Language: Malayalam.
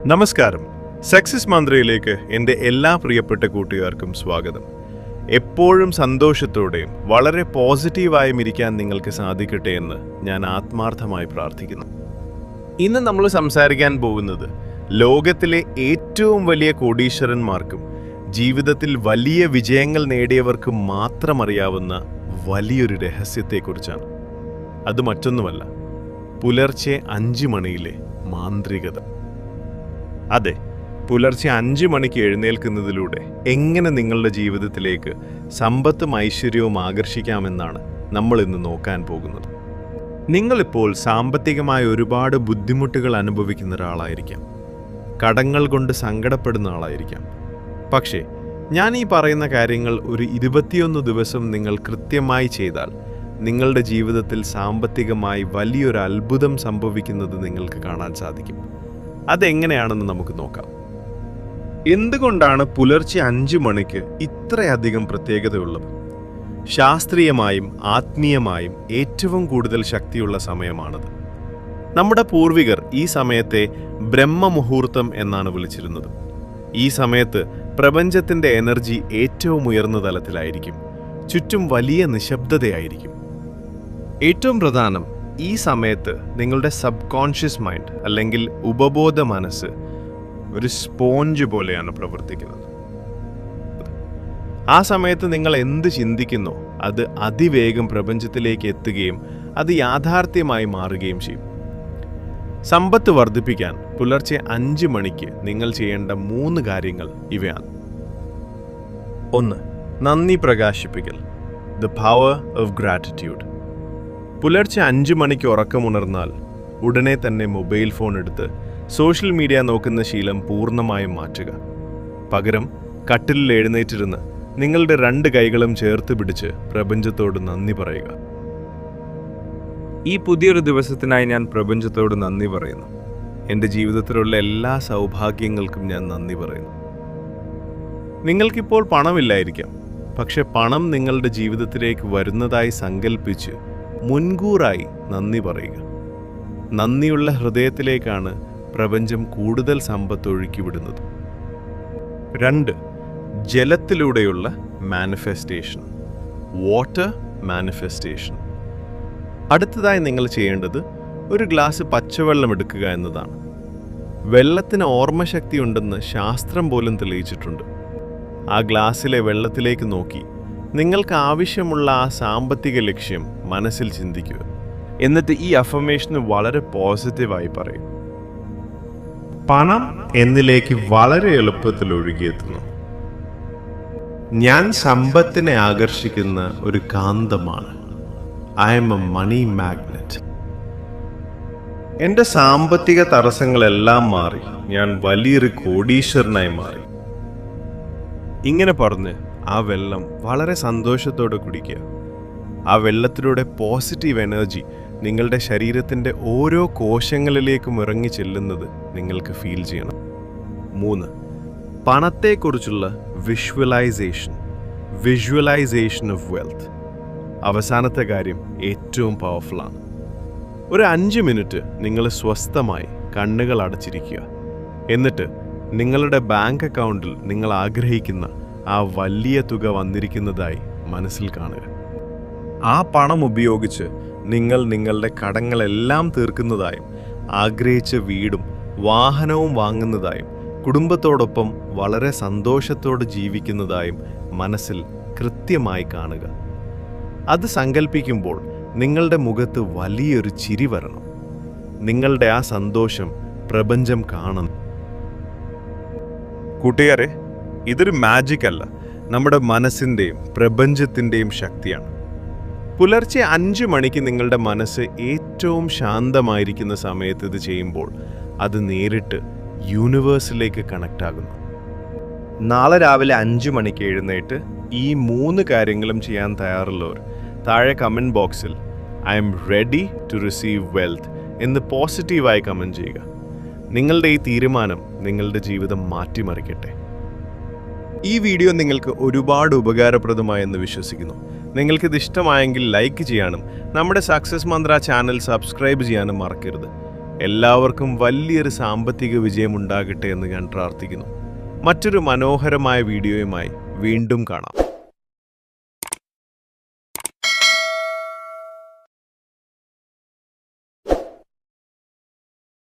നമസ്കാരം. സക്സസ് മന്ത്രയിലേക്ക് എൻ്റെ എല്ലാ പ്രിയപ്പെട്ട കൂട്ടുകാർക്കും സ്വാഗതം. എപ്പോഴും സന്തോഷത്തോടെയും വളരെ പോസിറ്റീവായും ഇരിക്കാൻ നിങ്ങൾക്ക് സാധിക്കട്ടെ എന്ന് ഞാൻ ആത്മാർത്ഥമായി പ്രാർത്ഥിക്കുന്നു. ഇന്ന് നമ്മൾ സംസാരിക്കാൻ പോകുന്നത് ലോകത്തിലെ ഏറ്റവും വലിയ കോടീശ്വരന്മാർക്കും ജീവിതത്തിൽ വലിയ വിജയങ്ങൾ നേടിയവർക്കും മാത്രം അറിയാവുന്ന വലിയൊരു രഹസ്യത്തെക്കുറിച്ചാണ്. അത് മറ്റൊന്നുമല്ല, പുലർച്ചെ 5 മണിയിലെ മാന്ത്രികത. അതെ, പുലർച്ചെ 5 മണിക്ക് എഴുന്നേൽക്കുന്നതിലൂടെ എങ്ങനെ നിങ്ങളുടെ ജീവിതത്തിലേക്ക് സമ്പത്തും ഐശ്വര്യവും ആകർഷിക്കാമെന്നാണ് നമ്മൾ ഇന്ന് നോക്കാൻ പോകുന്നത്. നിങ്ങളിപ്പോൾ സാമ്പത്തികമായ ഒരുപാട് ബുദ്ധിമുട്ടുകൾ അനുഭവിക്കുന്ന ഒരാളായിരിക്കാം. കടങ്ങൾ കൊണ്ട് സങ്കടപ്പെടുന്ന ആളായിരിക്കാം. പക്ഷേ ഞാൻ ഈ പറയുന്ന കാര്യങ്ങൾ ഒരു 21 ദിവസം നിങ്ങൾ കൃത്യമായി ചെയ്താൽ നിങ്ങളുടെ ജീവിതത്തിൽ സാമ്പത്തികമായി വലിയൊരു അത്ഭുതം സംഭവിക്കുന്നത് നിങ്ങൾക്ക് കാണാൻ സാധിക്കും. അതെങ്ങനെയാണെന്ന് നമുക്ക് നോക്കാം. എന്തുകൊണ്ടാണ് പുലർച്ചെ 5 മണിക്ക് ഇത്രയധികം പ്രത്യേകതയുള്ളത്? ശാസ്ത്രീയമായും ആത്മീയമായും ഏറ്റവും കൂടുതൽ ശക്തിയുള്ള സമയമാണത്. നമ്മുടെ പൂർവികർ ഈ സമയത്തെ ബ്രഹ്മമുഹൂർത്തം എന്നാണ് വിളിച്ചിരുന്നത്. ഈ സമയത്ത് പ്രപഞ്ചത്തിന്റെ എനർജി ഏറ്റവും ഉയർന്ന തലത്തിലായിരിക്കും. ചുറ്റും വലിയ നിശബ്ദതയായിരിക്കും. ഏറ്റവും പ്രധാനം, ഈ സമയത്ത് നിങ്ങളുടെ സബ് കോൺഷ്യസ് മൈൻഡ് അല്ലെങ്കിൽ ഉപബോധ മനസ്സ് ഒരു സ്പോഞ്ച് പോലെയാണ് പ്രവർത്തിക്കുന്നത്. ആ സമയത്ത് നിങ്ങൾ എന്ത് ചിന്തിക്കുന്നോ അത് അതിവേഗം പ്രപഞ്ചത്തിലേക്ക് എത്തുകയും അത് യാഥാർത്ഥ്യമായി മാറുകയും ചെയ്യും. സമ്പത്ത് വർദ്ധിപ്പിക്കാൻ പുലർച്ചെ 5 മണിക്ക് നിങ്ങൾ ചെയ്യേണ്ട 3 കാര്യങ്ങൾ ഇവയാണ്. 1. നന്ദി പ്രകാശിപ്പിക്കൽ. The power of gratitude. പുലർച്ചെ 5 മണിക്ക് ഉറക്കമുണർന്നാൽ ഉടനെ തന്നെ മൊബൈൽ ഫോൺ എടുത്ത് സോഷ്യൽ മീഡിയ നോക്കുന്ന ശീലം പൂർണ്ണമായും മാറ്റുക. പകരം കട്ടിലിൽ എഴുന്നേറ്റിരുന്ന് നിങ്ങളുടെ 2 കൈകളും ചേർത്ത് പിടിച്ച് പ്രപഞ്ചത്തോട് നന്ദി പറയുക. ഈ പുതിയൊരു ദിവസത്തിനായി ഞാൻ പ്രപഞ്ചത്തോട് നന്ദി പറയുന്നു. എൻ്റെ ജീവിതത്തിലുള്ള എല്ലാ സൗഭാഗ്യങ്ങൾക്കും ഞാൻ നന്ദി പറയുന്നു. നിങ്ങൾക്കിപ്പോൾ പണമില്ലായിരിക്കാം, പക്ഷെ പണം നിങ്ങളുടെ ജീവിതത്തിലേക്ക് വരുന്നതായി സങ്കല്പിച്ച് മുൻകൂറായി നന്ദി പറയുക. നന്ദിയുള്ള ഹൃദയത്തിലേക്കാണ് പ്രപഞ്ചം കൂടുതൽ സമ്പത്ത് ഒഴുക്കിവിടുന്നത്. 2. ജലത്തിലൂടെയുള്ള മാനിഫെസ്റ്റേഷൻ. Water manifestation. അടുത്തതായി നിങ്ങൾ ചെയ്യേണ്ടത് ഒരു ഗ്ലാസ് പച്ചവെള്ളം എടുക്കുക എന്നതാണ്. വെള്ളത്തിന് ഓർമ്മശക്തി ഉണ്ടെന്ന് ശാസ്ത്രം പോലും തെളിയിച്ചിട്ടുണ്ട്. ആ ഗ്ലാസ്സിലെ വെള്ളത്തിലേക്ക് നോക്കി നിങ്ങൾക്ക് ആവശ്യമുള്ള ആ സാമ്പത്തിക ലക്ഷ്യം മനസ്സിൽ ചിന്തിക്കുക. എന്നിട്ട് ഈ അഫർമേഷന് വളരെ പോസിറ്റീവായി പറയും. പണം എന്നിലേക്ക് വളരെ എളുപ്പത്തിൽ ഒഴുകിയെത്തുന്നു. ഞാൻ സമ്പത്തിനെ ആകർഷിക്കുന്ന ഒരു കാന്തമാണ്. I am a money magnet. എൻ്റെ സാമ്പത്തിക തടസ്സങ്ങളെല്ലാം മാറി ഞാൻ വലിയൊരു കോടീശ്വരനായി മാറി. ഇങ്ങനെ പറഞ്ഞ് ആ വെള്ളം വളരെ സന്തോഷത്തോടെ കുടിക്കുക. ആ വെള്ളത്തിലൂടെ പോസിറ്റീവ് എനർജി നിങ്ങളുടെ ശരീരത്തിൻ്റെ ഓരോ കോശങ്ങളിലേക്കും ഇറങ്ങി ചെല്ലുന്നത് നിങ്ങൾക്ക് ഫീൽ ചെയ്യണം. 3. പണത്തെക്കുറിച്ചുള്ള വിഷ്വലൈസേഷൻ. Visualisation of wealth. അവസാനത്തെ കാര്യം ഏറ്റവും പവർഫുള്ളാണ്. ഒരു 5 മിനിറ്റ് നിങ്ങൾ സ്വസ്ഥമായി കണ്ണുകൾ അടച്ചിരിക്കുക. എന്നിട്ട് നിങ്ങളുടെ ബാങ്ക് അക്കൗണ്ടിൽ നിങ്ങൾ ആഗ്രഹിക്കുന്ന ആ വലിയ തുക വന്നിരിക്കുന്നതായി മനസ്സിൽ കാണുക. ആ പണം ഉപയോഗിച്ച് നിങ്ങൾ നിങ്ങളുടെ കടങ്ങളെല്ലാം തീർക്കുന്നതായും ആഗ്രഹിച്ച വീടും വാഹനവും വാങ്ങുന്നതായും കുടുംബത്തോടൊപ്പം വളരെ സന്തോഷത്തോടെ ജീവിക്കുന്നതായും മനസ്സിൽ കൃത്യമായി കാണുക. അത് സങ്കല്പിക്കുമ്പോൾ നിങ്ങളുടെ മുഖത്ത് വലിയൊരു ചിരി വരണം. നിങ്ങളുടെ ആ സന്തോഷം പ്രപഞ്ചം കാണണം. കൂട്ടുകാരെ, ഇതൊരു മാജിക് അല്ല, നമ്മുടെ മനസ്സിൻ്റെയും പ്രപഞ്ചത്തിൻ്റെയും ശക്തിയാണ്. പുലർച്ചെ 5 മണിക്ക് നിങ്ങളുടെ മനസ്സ് ഏറ്റവും ശാന്തമായിരിക്കുന്ന സമയത്ത് ഇത് ചെയ്യുമ്പോൾ അത് നേരിട്ട് യൂണിവേഴ്സിലേക്ക് കണക്റ്റ് ആകുന്നു. നാളെ രാവിലെ 5 മണിക്ക് എഴുന്നേറ്റ് ഈ 3 കാര്യങ്ങളും ചെയ്യാൻ തയ്യാറുള്ളവർ താഴെ കമൻറ്റ് ബോക്സിൽ I am ready to receive wealth എന്ന് പോസിറ്റീവായി കമൻറ്റ് ചെയ്യുക. നിങ്ങളുടെ ഈ തീരുമാനം നിങ്ങളുടെ ജീവിതം മാറ്റിമറിക്കട്ടെ. ഈ വീഡിയോ നിങ്ങൾക്ക് ഒരുപാട് ഉപകാരപ്രദമായെന്ന് വിശ്വസിക്കുന്നു. നിങ്ങൾക്കിത് ഇഷ്ടമായെങ്കിൽ ലൈക്ക് ചെയ്യാനും നമ്മുടെ സക്സസ് മന്ത്ര ചാനൽ സബ്സ്ക്രൈബ് ചെയ്യാനും മറക്കരുത്. എല്ലാവർക്കും വലിയൊരു സാമ്പത്തിക വിജയം ഉണ്ടാകട്ടെ എന്ന് ഞാൻ പ്രാർത്ഥിക്കുന്നു. മറ്റൊരു മനോഹരമായ വീഡിയോയുമായി വീണ്ടും കാണാം.